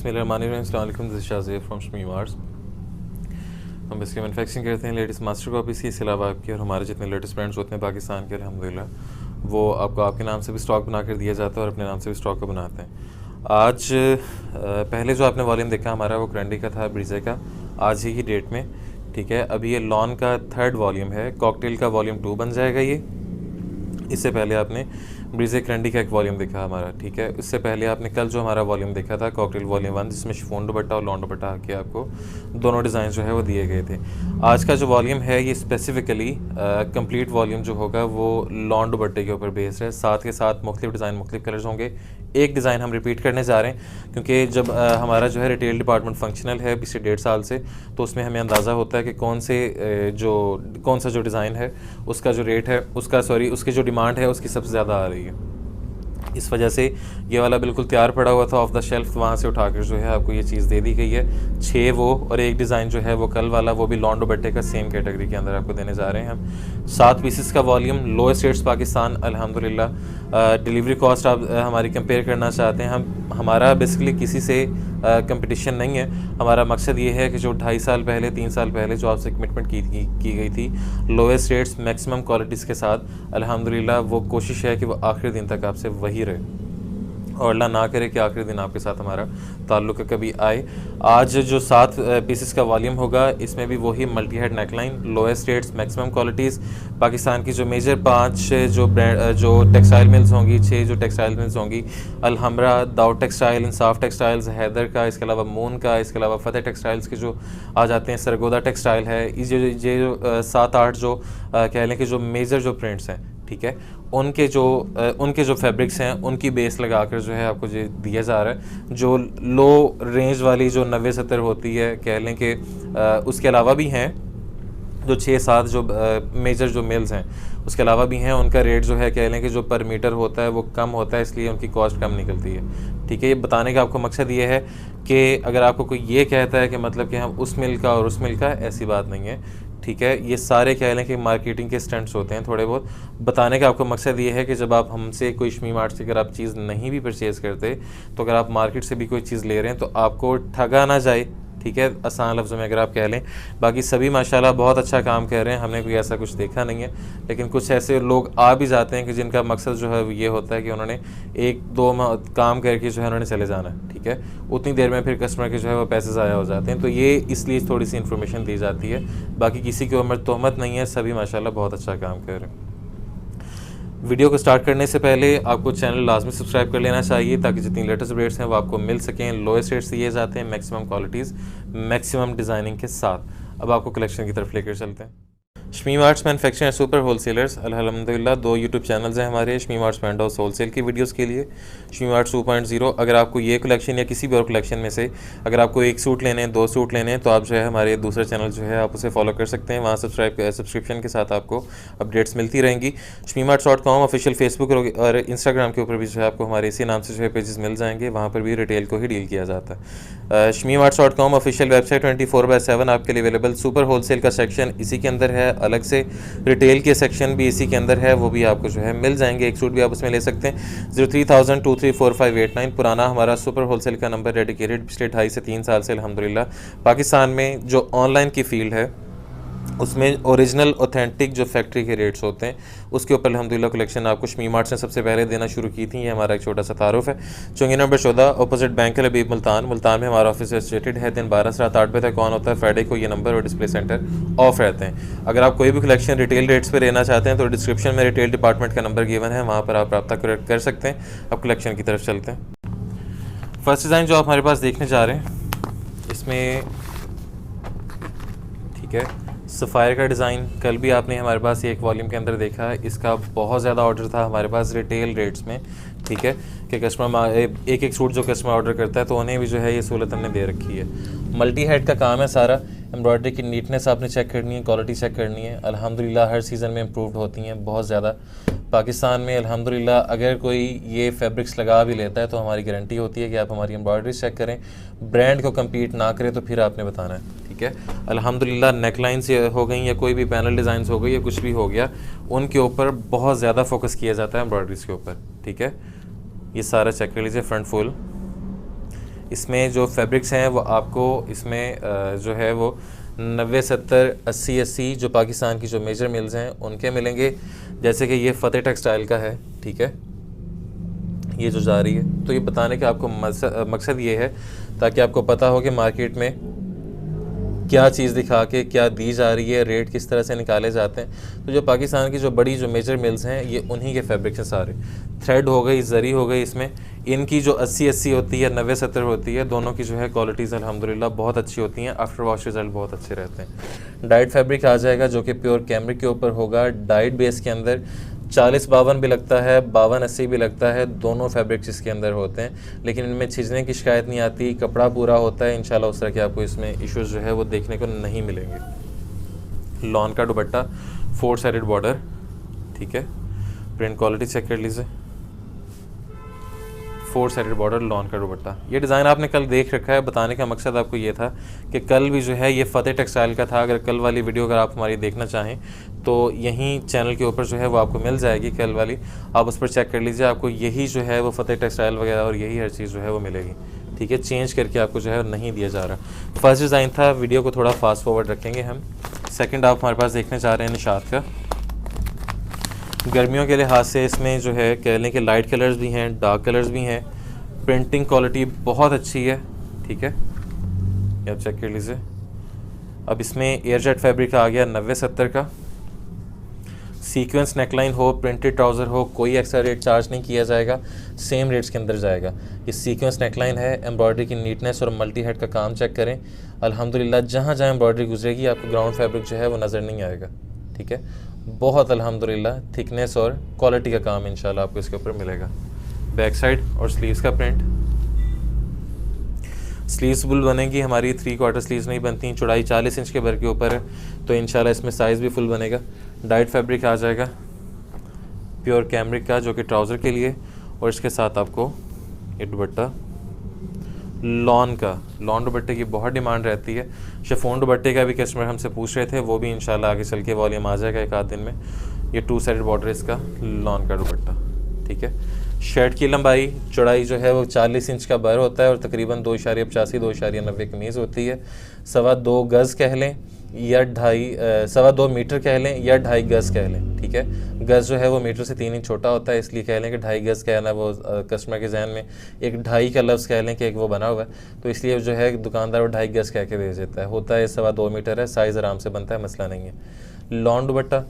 बिस्मिल्लाहिर्रहमानिर्रहीम, अस्सलाम वालेकुम, this is Shazib from Shami Arts. हम इसकी मैनुफैक्चरिंग करते हैं लेटेस्ट मास्टर कॉपीज़ की। इसके अलावा आपके और हमारे जितने लेटेस्ट ब्रांड्स होते हैं पाकिस्तान के अल्हम्दुलिल्लाह, वो आपको आपके नाम से भी स्टॉक बना कर दिया जाता है और अपने नाम से भी स्टॉक को बनाते हैं। आज पहले जो आपने वॉल्यूम देखा हमारा वो क्रैंडी का था, ब्रीजे का, आज ही की डेट में, ठीक है। अभी ये लॉन का थर्ड वॉल्यूम है, कॉकटेल का वॉल्यूम 2 बन जाएगा ये। इससे पहले आपने ब्रीजे क्रैंडी का एक वॉल्यूम देखा हमारा, ठीक है। इससे पहले आपने कल जो हमारा वॉल्यूम देखा था कॉकटेल वॉल्यूम 1, जिसमें शिफॉन दुपट्टा और लॉन दुपट्टा के आपको दोनों डिज़ाइन जो है वो दिए गए थे। आज का जो वॉल्यूम है ये स्पेसिफिकली कंप्लीट वॉल्यूम जो होगा वो लॉन दुपट्टे के ऊपर बेस्ड है। साथ के साथ मुख्तलिफ डिज़ाइन मुख्तलिफ कलर्स होंगे। एक डिज़ाइन हम रिपीट करने जा रहे हैं क्योंकि जब हमारा जो है रिटेल डिपार्टमेंट फंक्शनल है पिछले 1.5 साल से, तो उसमें हमें अंदाज़ा होता है कि कौन सा जो डिज़ाइन है उसका जो रेट है उसकी जो डिमांड है उसकी सबसे ज़्यादा आ रही है। इस वजह से ये वाला बिल्कुल तैयार पड़ा हुआ था ऑफ द शेल्फ, वहाँ से उठाकर जो है आपको ये चीज़ दे दी गई है। 6 वो और एक डिज़ाइन जो है वो कल वाला, वो भी लॉन दुपट्टे का सेम कैटेगरी के अंदर आपको देने जा रहे हैं हम। 7 पीसेस का वॉल्यूम, लोएस्ट रेट्स पाकिस्तान अल्हम्दुलिल्लाह। डिलीवरी कॉस्ट आप हमारी कंपेयर करना चाहते हैं, हमारा बेसिकली किसी से कंपटीशन नहीं है। हमारा मकसद ये है कि जो 2.5 साल पहले 3 साल पहले जो आपसे कमिटमेंट की गई थी लोएस्ट रेट्स मैक्सिमम क्वालिटीज़ के साथ, अल्हम्दुलिल्लाह वो कोशिश है कि वो आखिरी दिन तक आपसे वही रहे और अल्लाह ना करे कि आखिरी दिन आपके साथ हमारा ताल्लुक़ कभी आए। आज जो 7 पीसेस का वॉल्यूम होगा इसमें भी वही multi head neckline, lowest rates maximum qualities, Pakistan की जो मेजर 5 जो टेक्सटाइल मिल्स होंगी, 6 जो टेक्सटाइल मिल्स होंगी, अलहमरा, दाऊद टेक्सटाइल, इंसाफ टेक्सटाइल्स, हैदर का, इसके अलावा मून का, इसके अलावा फ़तेह टेक्सटाइल्स के जो आ जाते हैं, सरगोदा टेक्सटाइल है। ये जो 7-8 जो कह लें कि जो मेजर जो प्रिंट्स हैं, ठीक है, उनके जो फैब्रिक्स हैं उनकी बेस लगाकर जो है आपको ये दिया जा रहा है। जो लो रेंज वाली जो 90-70 होती है, कह लें कि उसके अलावा भी हैं जो 6-7 जो मेजर जो मिल्स हैं, उसके अलावा भी हैं, उनका रेट जो है कह लें कि जो पर मीटर होता है वो कम होता है, इसलिए उनकी कॉस्ट कम निकलती है, ठीक है। ये बताने का आपको मकसद ये है कि अगर आपको कोई ये कहता है कि मतलब कि हम उस मिल का और उस मिल का, ऐसी बात नहीं है, ठीक है। ये सारे कह लें कि मार्केटिंग के स्टंट्स होते हैं थोड़े बहुत। बताने का आपको मकसद ये है कि जब आप हमसे कोई शमी मार्ट से अगर आप चीज़ नहीं भी परचेज़ करते, तो अगर आप मार्केट से भी कोई चीज़ ले रहे हैं तो आपको ठगा ना जाए, ठीक है, आसान लफ्ज़ों में अगर आप कह लें। बाकी सभी माशाल्लाह बहुत अच्छा काम कर रहे हैं, हमने कोई ऐसा कुछ देखा नहीं है, लेकिन कुछ ऐसे लोग आ भी जाते हैं कि जिनका मकसद जो है ये होता है कि उन्होंने 1-2 काम करके जो है उन्होंने चले जाना है, ठीक है। उतनी देर में फिर कस्टमर के जो है वो पैसे ज़ाया हो जाते हैं, तो ये इसलिए थोड़ी सी इन्फॉर्मेशन दी जाती है। बाकी किसी के ऊपर तोहमत नहीं है, सभी माशाल्लाह बहुत अच्छा काम कर रहे हैं। वीडियो को स्टार्ट करने से पहले आपको चैनल लाजमी सब्सक्राइब कर लेना चाहिए ताकि जितनी लेटेस्ट अपडेट्स हैं वो आपको मिल सकें। लोएस्ट रेट्स दिए जाते हैं, मैक्सिमम क्वालिटीज़, मैक्सिमम डिज़ाइनिंग के साथ। अब आपको कलेक्शन की तरफ लेकर चलते हैं। Shami arts manufacturing and super wholesalers, अल्हम्दुलिल्लाह 2 यूट्यूब चैनल्स हैं हमारे, Shami arts brand house wholesale की वीडियोस के लिए, शमी आर्ट्स 2.0। अगर आपको ये कलेक्शन या किसी भी और कलेक्शन में से अगर आपको 1 सूट लेने हैं, 2 सूट लेने हैं, तो आप जो है हमारे दूसरा चैनल जो है आप उसे फॉलो कर सकते हैं। वहाँ सब्सक्रिप्शन के साथ आपको अपडेट्स मिलती रहेंगी। shmeemarts.com ऑफिशियल फेसबुक और इंस्टाग्राम के ऊपर भी जो है आपको हमारे इसी नाम से जो है पेजेस मिल जाएंगे, वहाँ पर भी रिटेल को ही डील किया जाता है। shmeemarts.com ऑफिशियल वेबसाइट 24/7 आपके लिए अवेलेबल। सुपर होलसेल का सेक्शन इसी के अंदर है, अलग से रिटेल के सेक्शन भी इसी के अंदर है, वो भी आपको जो है मिल जाएंगे। 1 सूट भी आप उसमें ले सकते हैं। 03,0234589 पुराना हमारा सुपर होलसेल का नंबर, डेडिकेटेड पिछले 2.5 से 3 साल से अल्हम्दुलिल्लाह। पाकिस्तान में जो ऑनलाइन की फील्ड है उसमें ओरिजिनल ऑथेंटिक जो फैक्ट्री के रेट्स होते हैं उसके ऊपर अल्हम्दुलिल्लाह कलेक्शन आपको शमी मार्ट से सबसे पहले देना शुरू की थी। ये हमारा एक छोटा सा तारुफ है। चौंगी नंबर 14 अपोजिट बैंक हबीब मुल्तान में हमारा ऑफिस सिचुएटेड है। दिन 12 से रात 8 बजे तक ऑन होता है। फ्राइडे को ये नंबर और डिस्प्ले सेंटर ऑफ रहते हैं। अगर आप कोई भी कलेक्शन रिटेल रेट्स पर लेना चाहते हैं तो डिस्क्रिप्शन में रिटेल डिपार्टमेंट का नंबर गिवन है, वहाँ पर आप रब्ता कर सकते हैं। अब कलेक्शन की तरफ चलते हैं। फर्स्ट डिज़ाइन जो आप हमारे पास देखने जा रहे हैं इसमें, ठीक है, सफ़ायर का डिज़ाइन कल भी आपने हमारे पास एक वॉल्यूम के अंदर देखा है। इसका बहुत ज़्यादा ऑर्डर था हमारे पास रिटेल रेट्स में, ठीक है, कि कस्टमर एक सूट जो कस्टमर ऑर्डर करता है तो उन्हें भी जो है ये सहूलत हमने दे रखी है। मल्टी हेड का काम है सारा। एम्ब्रॉयडरी की नीटनेस आपने चेक करनी है, क्वालिटी चेक करनी है। अल्हम्दुलिल्लाह हर सीज़न में इम्प्रूव्ड होती हैं बहुत ज़्यादा। पाकिस्तान में अल्हम्दुलिल्लाह अगर कोई ये फैब्रिक्स लगा भी लेता है तो हमारी गारंटी होती है कि आप हमारी एम्ब्रॉयडरी चेक करें, ब्रांड को कम्पीट ना करें तो फिर आपने बताना है, ठीक है। अल्हम्दुलिल्लाह नेकलाइंस हो गई या कोई भी पैनल डिज़ाइंस हो गई या कुछ भी हो गया, उनके ऊपर बहुत ज़्यादा फोकस किया जाता है एम्ब्रॉयडरीज़ के ऊपर, ठीक है। ये सारा चेक कर लीजिए, फ्रंट फुल। इसमें जो फैब्रिक्स हैं वो आपको इसमें जो है वो 90, 70, 80, 80 जो पाकिस्तान की जो मेजर मिल्स हैं उनके मिलेंगे। जैसे कि ये फ़तेह टेक्सटाइल का है, ठीक है, ये जो जा रही है। तो ये बताने का आपको मकसद ये है ताकि आपको पता हो कि मार्केट में क्या चीज़ दिखा के क्या दी जा रही है, रेट किस तरह से निकाले जाते हैं। तो जो पाकिस्तान की जो बड़ी जो मेजर मिल्स हैं ये उन्हीं के फैब्रिक्स हैं सारे। थ्रेड हो गई, जरी हो गई, इसमें इनकी जो 80-80 होती है, 90-70 होती है, दोनों की जो है क्वालिटीज़ अल्हम्दुलिल्लाह बहुत अच्छी होती हैं। आफ्टर वॉश रिजल्ट बहुत अच्छे रहते हैं। डाइट फैब्रिक आ जाएगा जो कि प्योर कैमरिक के ऊपर होगा, डाइट बेस के अंदर 40-52 भी लगता है, 52-80 भी लगता है, दोनों फैब्रिक्स इसके अंदर होते हैं। लेकिन इनमें छिजने की शिकायत नहीं आती, कपड़ा पूरा होता है इंशाल्लाह। उस तरह के आपको इसमें इश्यूज़ जो है वो देखने को नहीं मिलेंगे। लॉन का दुपट्टा, 4 साइडेड बॉर्डर, ठीक है, प्रिंट क्वालिटी चेक कर लीजिए, 4 साइडेड बॉर्डर, लॉन का दुपट्टा। ये डिज़ाइन आपने कल देख रखा है। बताने का मकसद आपको ये था कि कल भी जो है ये फ़तेह टेक्सटाइल का था। अगर कल वाली वीडियो अगर आप हमारी देखना चाहें तो यहीं चैनल के ऊपर जो है वो आपको मिल जाएगी कल वाली, आप उस पर चेक कर लीजिए। आपको यही जो है वो फ़तेह टेक्सटाइल वगैरह और यही हर चीज़ जो है वो मिलेगी, ठीक है। चेंज करके आपको जो है नहीं दिया जा रहा। फर्स्ट डिज़ाइन था, वीडियो को थोड़ा फास्ट फॉरवर्ड रखेंगे हम। सेकंड आप हमारे पास देखने जा रहे हैं निशात का। गर्मियों के लिहाज से इसमें जो है कह लें कि लाइट कलर्स भी हैं, डार्क कलर्स भी हैं, प्रिंटिंग क्वालिटी बहुत अच्छी है, ठीक है, ये आप चेक कर लीजिए। अब इसमें एयरजेट फैब्रिक आ गया 90-70 का। सीक्वेंस नेकलाइन हो, प्रिंटेड ट्राउज़र हो, कोई एक्स्ट्रा रेट चार्ज नहीं किया जाएगा, सेम रेट्स के अंदर जाएगा। ये सीक्वेंस नेकलाइन है, एम्ब्रॉयडरी की नीटनेस और मल्टी हेड का काम चेक करें। अल्हम्दुलिल्लाह जहाँ जहाँ एम्ब्रॉयडरी गुजरेगी आपको ग्राउंड फैब्रिक जो है वो नज़र नहीं आएगा, ठीक है। बहुत अल्हम्दुलिल्लाह थिकनेस और क्वालिटी का काम इंशाल्लाह आपको इसके ऊपर मिलेगा। बैक साइड और स्लीव्स का प्रिंट, स्लीव्स फुल बनेगी हमारी, 3/4 स्लीव्स नहीं बनती। चौड़ाई 40 इंच के बर के ऊपर है तो इंशाल्लाह इसमें साइज़ भी फुल बनेगा। डाइट फैब्रिक आ जाएगा प्योर कैमरिक का जो कि ट्राउज़र के लिए, और इसके साथ आपको ये दुपट्टा लॉन का, लॉन दुपट्टे की बहुत डिमांड रहती है। शिफॉन दुपट्टे का भी कस्टमर हमसे पूछ रहे थे, वो भी इंशाल्लाह आगे चल के वॉल्यूम आ जाएगा एक आध दिन में। ये 2 साइडेड बॉर्डर इसका लॉन का दुपट्टा, ठीक है। शर्ट की लंबाई चौड़ाई जो है वो 40 इंच का बर होता है और तकरीबन 2.85 2.90 कमीज़ होती है। 2.25 गज़ कह लें या 2.5 मीटर कह लें या 2.5 गज़ कह लें, ठीक है। गज़ जो है वो मीटर से 3 इंच छोटा होता है, इसलिए कह लें कि 2.5 गज़ कहना वो कस्टमर के जहन में एक 2.5 का लफ्ज़ कह लें कि एक वो बना हुआ है, तो इसलिए जो है दुकानदार वो 2.5 गज़ कह के भेज देता है। होता है 2.25 मीटर है, साइज़ आराम से बनता है, मसला नहीं है। लॉन दुपट्टा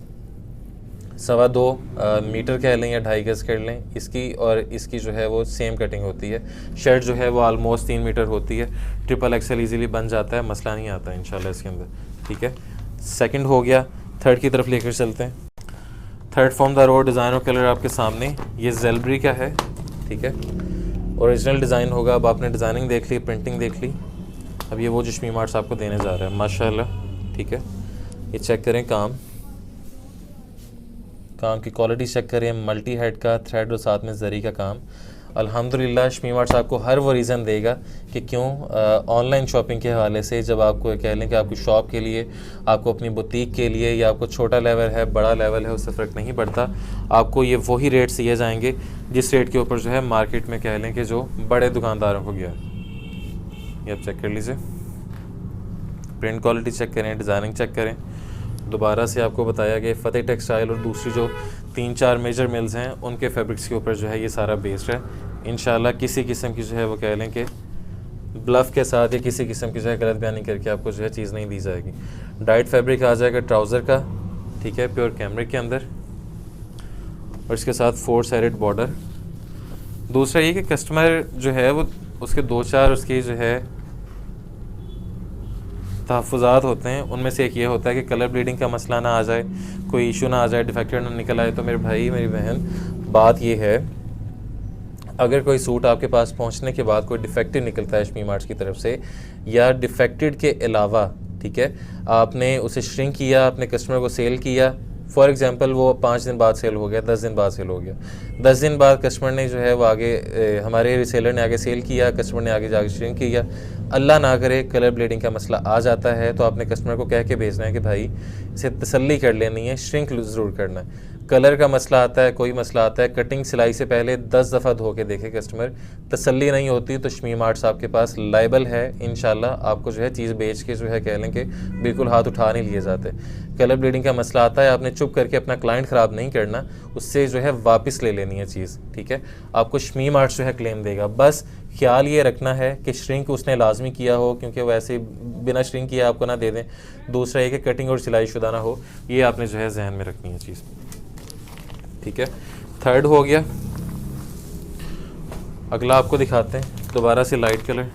2.25 मीटर कह लें या 2.5 गज़ कर लें इसकी, और इसकी जो है वो सेम कटिंग होती है। शर्ट जो है वो ऑलमोस्ट 3 मीटर होती है, ट्रिपल एक्सल इजीली बन जाता है, मसला नहीं आता इंशाल्लाह इसके अंदर, ठीक है। सेकंड हो गया, थर्ड की तरफ लेकर चलते हैं। Third from the road design और कलर आपके सामने, ये जेलबरी का है, ठीक है, ओरिजिनल डिज़ाइन होगा। अब आपने डिज़ाइनिंग देख ली, प्रिंटिंग देख ली, अब ये वो जो शमी मार्ट्स आपको देने जा रहा है माशाल्लाह, ठीक है। ये चेक करें काम की क्वालिटी चेक करें, मल्टी हेड का थ्रेड और साथ में जरी का काम। अल्हम्दुलिल्लाह शमी मार्ट्स आपको हर वो रीज़न देगा कि क्यों ऑनलाइन शॉपिंग के हवाले से, जब आपको कह लें कि आपकी शॉप के लिए, आपको अपनी बुटीक के लिए, या आपको छोटा लेवल है बड़ा लेवल है, उससे फ़र्क नहीं पड़ता, आपको ये वही रेट्स दिए जाएंगे जिस रेट के ऊपर जो है मार्केट में कह लें कि जो बड़े दुकानदारों को गया। ये आप चेक कर लीजिए, प्रिंट क्वालिटी चेक करें, डिज़ाइनिंग चेक करें। दोबारा से आपको बताया कि फ़तेह टेक्सटाइल और दूसरी जो 3-4 मेजर मिल्स हैं उनके फैब्रिक्स के ऊपर जो है ये सारा बेस्ड है। इंशाल्लाह किसी किस्म की जो है वो कह लें कि ब्लफ के साथ या किसी किस्म की जो है गलत बयानी करके आपको जो है चीज़ नहीं दी जाएगी। डाइट फैब्रिक आ जाएगा ट्राउज़र का, ठीक है, प्योर कैमरिक के अंदर, और इसके साथ 4 साइडेड बॉर्डर। दूसरा ये कि कस्टमर जो है वो उसके 2-4 उसकी जो है तहफ़्फ़ुज़ात होते हैं, उनमें से एक ये होता है कि कलर ब्लीडिंग का मसला ना आ जाए, कोई इशू ना आ जाए, डिफेक्टेड ना निकल आए। तो मेरे भाई मेरी बहन, बात ये है, अगर कोई सूट आपके पास पहुंचने के बाद कोई डिफेक्टेड निकलता है शमी मार्ट्स की तरफ से, या डिफेक्टेड के अलावा, ठीक है, आपने उसे श्रिंक किया, अपने कस्टमर को सेल किया, फॉर एग्ज़ाम्पल वो 5 दिन बाद सेल हो गया, 10 दिन बाद सेल हो गया, 10 दिन बाद कस्टमर ने जो है वो आगे हमारे रिसेलर ने आगे सेल किया, कस्टमर ने आगे जाके श्रिंक किया, अल्लाह ना करे कलर ब्लीडिंग का मसला आ जाता है, तो आपने कस्टमर को कह के भेजना है कि भाई इसे तसल्ली कर लेनी है, श्रिंक ज़रूर करना है। कलर का मसला आता है, कोई मसला आता है, कटिंग सिलाई से पहले 10 दफ़ा धो के देखे कस्टमर, तसल्ली नहीं होती तो शमीम आर्ट्स आपके पास लाइबल है। इंशाल्लाह आपको जो है चीज़ बेच के जो है कह लें कि बिल्कुल हाथ उठा नहीं लिए जाते। कलर ब्लीडिंग का मसला आता है, आपने चुप करके अपना क्लाइंट ख़राब नहीं करना, उससे जो है वापस ले लेनी है चीज़, ठीक है। आपको शमीम आर्ट्स जो है क्लेम देगा। बस ख्याल ये रखना है कि श्रिंक उसने लाजमी किया हो, क्योंकि वैसे बिना श्रिंक किए आपको ना दे दें। दूसरा ये कि कटिंग और सिलाई शुदा ना हो, ये आपने जो है जहन में रखनी है चीज़, ठीक है। थर्ड हो गया। अगला आपको दिखाते हैं दोबारा से लाइट कलर।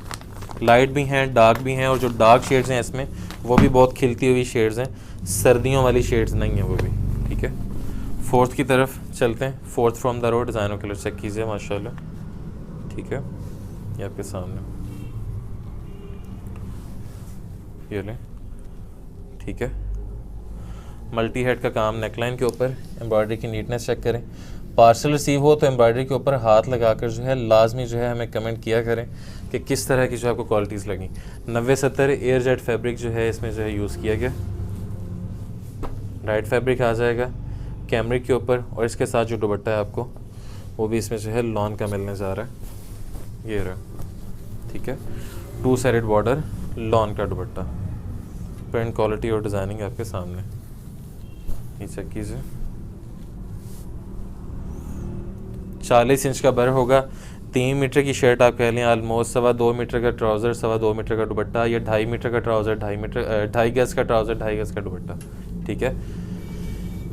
लाइट भी हैं, डार्क भी हैं, और जो डार्क शेड्स हैं इसमें वो भी बहुत खिलती हुई शेड्स हैं, सर्दियों वाली शेड्स नहीं हैं वो भी, ठीक है। फोर्थ की तरफ चलते हैं। Fourth from the road, design और कलर चेक कीजिए माशाल्लाह, ठीक है। ये आपके सामने ये लें, ठीक है। मल्टी हेड का काम नेकलाइन के ऊपर, एम्ब्रॉयडरी की नीटनेस चेक करें। पार्सल रिसीव हो तो एम्ब्रॉयडरी के ऊपर हाथ लगाकर जो है लाजमी जो है हमें कमेंट किया करें कि किस तरह की जो आपको क्वालिटीज़ लगी। 90-70 एयर जेट फैब्रिक जो है इसमें जो है यूज़ किया गया। डाइट फैब्रिक आ जाएगा कैमरिक के ऊपर, और इसके साथ जो दुपट्टा है आपको वो भी इसमें जो है लॉन का मिलने जा रहा है, ये रहा, ठीक है। 2 साइडेड बॉर्डर, लॉन का दुपट्टा, प्रिंट क्वालिटी और डिज़ाइनिंग आपके सामने, ये चेक कीजिए। 40 इंच का बर होगा, 3 मीटर की शर्ट आप कह लें आलमोस्ट, 2.25 मीटर का ट्राउज़र, 2.25 मीटर का दुपट्टा, या 2.5 मीटर का ट्राउज़र, 2.5 गज का ट्राउज़र, 2.5 गज का दुपट्टा, ठीक है।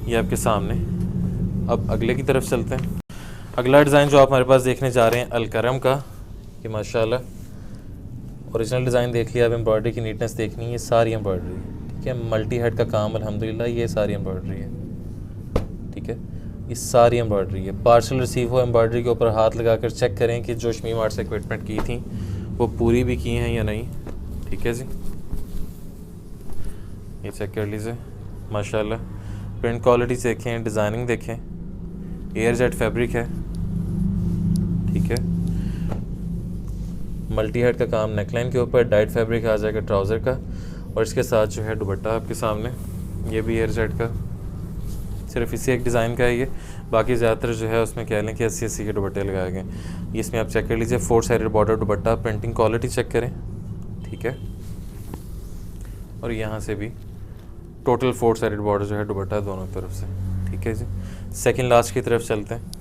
ये आपके सामने। अब अगले की तरफ चलते हैं। अगला डिज़ाइन जो आप हमारे पास देखने जा रहे हैं अलकरम का, कि माशाल्लाह ओरिजिनल डिज़ाइन देख लिया। अब एम्ब्रॉयडरी की नीटनेस देखनी है, सारी एम्ब्रॉयडरी, ठीक है। मल्टी हेड का काम अल्हम्दुलिल्लाह, ये सारी एम्ब्रॉयडरी है, ठीक है। ये सारी एम्ब्रॉयडरी है। पार्सल रिसीव हो एम्ब्रॉयडरी के ऊपर हाथ लगाकर चेक करें कि जो शमीम आर्ट्स इक्विपमेंट की थी वो पूरी भी की हैं या नहीं, ठीक है जी। ये चेक कर लीजिए माशाल्लाह। प्रिंट क्वालिटी देखें, डिज़ाइनिंग देखें, एयर जेट फैब्रिक है, ठीक है। मल्टी हेड का काम नेकलाइन के ऊपर, डाइट फैब्रिक आ जाएगा ट्राउज़र का, और इसके साथ जो है दुपट्टा आपके सामने, ये भी एयर जेट का, सिर्फ इसी एक डिज़ाइन का है ये। बाकी ज़्यादातर जो है उसमें कह लें कि 80 के दुपट्टे लगाए गए। इसमें आप चेक कर लीजिए 4 साइडेड बॉर्डर दुपट्टा, प्रिंटिंग क्वालिटी चेक करें, ठीक है। और यहाँ से भी टोटल 4 साइडेड बॉर्डर जो है दुपट्टा दोनों तरफ से, ठीक है जी। सेकंड लास्ट की तरफ चलते हैं।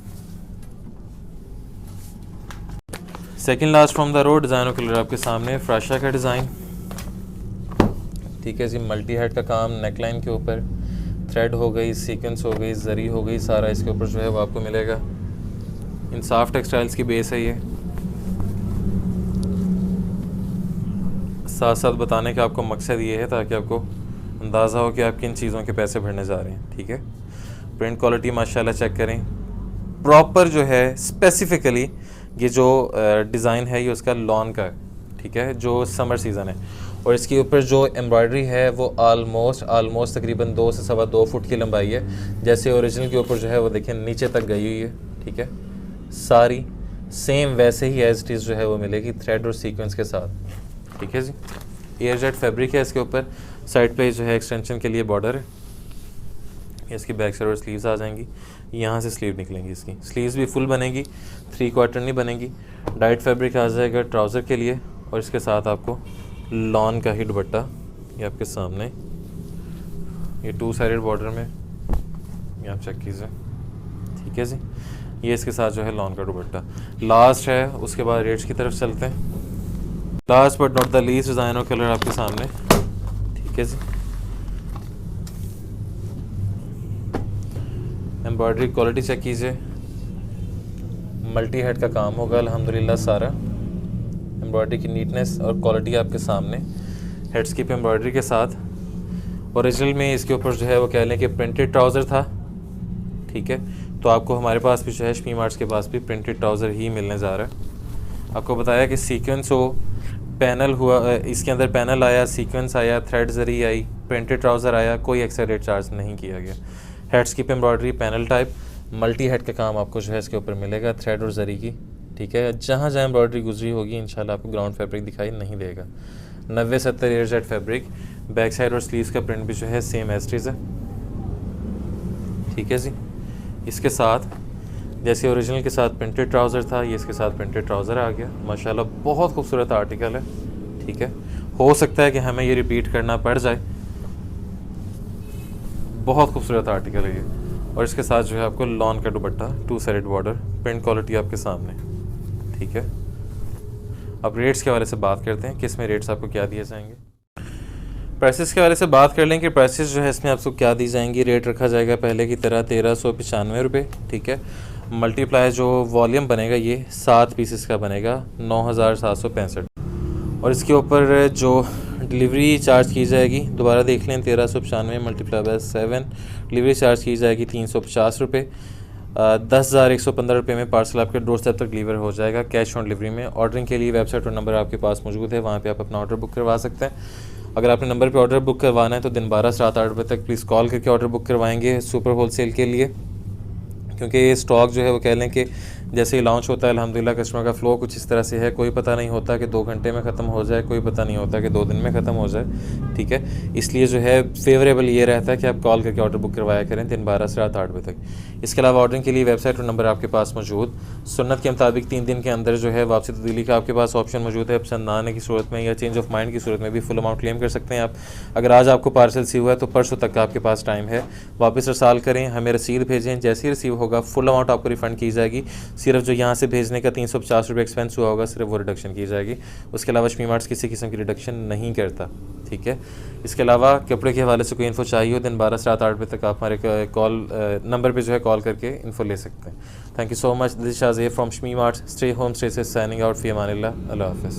Second last from the road, design और कलर आपके सामने। फ्राशा का डिज़ाइन, ठीक है जी। मल्टी हेड का काम नेकलाइन के ऊपर, थ्रेड हो गई, सीक्वेंस हो गई, जरी हो गई, सारा इसके ऊपर जो है वो आपको मिलेगा। इंसाफ टेक्सटाइल्स की बेस है ये। साथ साथ बताने का आपको मकसद ये है ताकि आपको अंदाज़ा हो कि आप किन चीज़ों के पैसे भरने जा रहे हैं, ठीक है। प्रिंट क्वालिटी माशाल्लाह चेक करें, प्रॉपर जो है स्पेसिफिकली ये जो डिज़ाइन है ये उसका लॉन का है, ठीक है, जो समर सीज़न है। और इसके ऊपर जो एम्ब्रॉयडरी है वो आलमोस्ट तकरीबन 2 से 2.25 फुट की लंबाई है। जैसे ओरिजिनल के ऊपर जो है वो देखें नीचे तक गई हुई है, ठीक है। सारी सेम वैसे ही एज इट इज़ जो है वो मिलेगी, थ्रेड और सीक्वेंस के साथ, ठीक है जी। एयर जेट फैब्रिक है इसके ऊपर। साइड पे जो है एक्सटेंशन के लिए बॉर्डर है, इसकी बैक साइड और स्लीव्स आ जाएंगी। यहाँ से स्लीव निकलेंगी, इसकी स्लीव्स भी फुल बनेगी, 3/4 नहीं बनेगी। डाइट फैब्रिक आ जाएगा ट्राउज़र के लिए, और इसके साथ आपको लॉन का ही दुपट्टा, ये आपके सामने, ये 2 साइडेड बॉर्डर में, ये आप चेक कीजिए, ठीक है जी। ये इसके साथ जो है लॉन का दुपट्टा लास्ट है। उसके बाद रेट्स की तरफ चलते हैं। Last but not the least, design और कलर आपके सामने, ठीक है जी। एम्ब्रॉयडरी क्वालिटी चेक कीजिए, मल्टी हेड का काम होगा अल्हम्दुलिल्लाह सारा। एम्ब्रॉयडरी की नीटनेस और क्वालिटी आपके सामने, हेड स्किप एम्ब्रॉयडरी के साथ। ओरिजिनल में इसके ऊपर जो है वो कह लें कि प्रिंटेड ट्राउज़र था, ठीक है। तो आपको हमारे पास भी जो है शमीम आर्ट्स के पास भी प्रिंटेड ट्राउज़र ही मिलने जा रहा है। आपको बताया कि सीक्वेंस हो, पैनल हुआ, इसके अंदर पैनल आया, सीक्वेंस आया, थ्रेड जरी आई, प्रिंटेड ट्राउज़र आया, कोई एक्स्ट्रा रेट चार्ज नहीं किया गया। Head skip embroidery, panel type, multi head का काम आपको जो है इसके ऊपर मिलेगा, थ्रेड और जरी की, ठीक है। जहाँ जहाँ एम्ब्रॉयडरी गुजरी होगी इंशाल्लाह आपको ग्राउंड फैब्रिक दिखाई नहीं देगा। 90-70 air jet fabric, back side और स्लीव्स का प्रिंट भी जो है सेम एज इट इज़ है, ठीक है जी। इसके साथ जैसे ओरिजिनल के साथ प्रिंटेड ट्राउज़र था, ये इसके साथ प्रिंटेड ट्राउज़र आ गया। माशाल्लाह बहुत खूबसूरत आर्टिकल है, ठीक है। हो सकता है कि हमें ये रिपीट करना पड़ जाए, बहुत खूबसूरत आर्टिकल है ये। और इसके साथ जो है आपको लॉन का दुपट्टा, 2 साइड बॉर्डर, प्रिंट क्वालिटी आपके सामने, ठीक है। अब रेट्स के हवाले से बात करते हैं कि इसमें रेट्स आपको क्या दिए जाएंगे। प्राइसेस के हवाले से बात कर लें कि प्राइसेस जो है इसमें आपको क्या दी जाएंगी। रेट रखा जाएगा पहले की तरह 1395 रुपये, ठीक है। मल्टीप्लाई जो वॉल्यूम बनेगा ये 7 पीसेस का बनेगा, 9765। और इसके ऊपर जो डिलीवरी चार्ज की जाएगी, दोबारा देख लें, 1395 मल्टीप्लाई बाय 7, डिलीवरी चार्ज की जाएगी 350 रुपये। 10,115 रुपये में पार्सल आपके डोर स्टेप तक डिलीवर हो जाएगा, कैश ऑन डिलीवरी में। ऑर्डरिंग के लिए वेबसाइट और नंबर आपके पास मौजूद है, वहाँ पे आप अपना ऑर्डर बुक करवा सकते हैं। अगर आपने नंबर पे ऑर्डर बुक करवाना है तो दिन 12 से रात 8 बजे तक प्लीज़ कॉल करके ऑर्डर बुक करवाएंगे सुपर होलसेल के लिए, क्योंकि ये स्टॉक जो है वो कह लें कि जैसे ही लॉन्च होता है अल्हम्दुलिल्लाह कस्टमर का फ़्लो कुछ इस तरह से है, कोई पता नहीं होता कि 2 घंटे में ख़त्म हो जाए, कोई पता नहीं होता कि 2 दिन में ख़त्म हो जाए, ठीक है। इसलिए जो है फेवरेबल ये रहता है कि आप कॉल करके ऑर्डर बुक करवाया करें दिन 12 से रात 8 बजे तक। इसके अलावा ऑर्डरिंग के लिए वेबसाइट और नंबर आपके पास मौजूद। सुन्नत के मुताबिक 3 दिन के अंदर जो है वापसी तब्दीली का आपके पास ऑप्शन मौजूद है। पसंद ना आने की सूरत में या चेंज ऑफ माइंड की सूरत में भी फुल अमाउंट क्लेम कर सकते हैं आप। अगर आज आपको पार्सल रिसीव हुआ है तो परसों तक का आपके पास टाइम है, वापस रसाल करें, हमें रसीद भेजें, जैसे ही रिसीव होगा फुल अमाउंट आपको रिफ़ंड की जाएगी। सिर्फ जो यहाँ से भेजने का 350 रुपये एक्सपेंस हुआ होगा, सिर्फ वो रिडक्शन की जाएगी। उसके अलावा शमी मार्ट्स किसी किस्म की रिडक्शन नहीं करता, ठीक है। इसके अलावा कपड़े के हवाले से कोई इन्फो चाहिए हो, दिन 12 से रात 8 बजे तक आप हमारे कॉल नंबर पे जो है कॉल करके इन्फो ले सकते हैं। Thank you so much. This is Shazeb from Shami Marts. Stay home, stay safe, signing out, फी अमानिल्लाह। अल्लाह हाफ़िज़।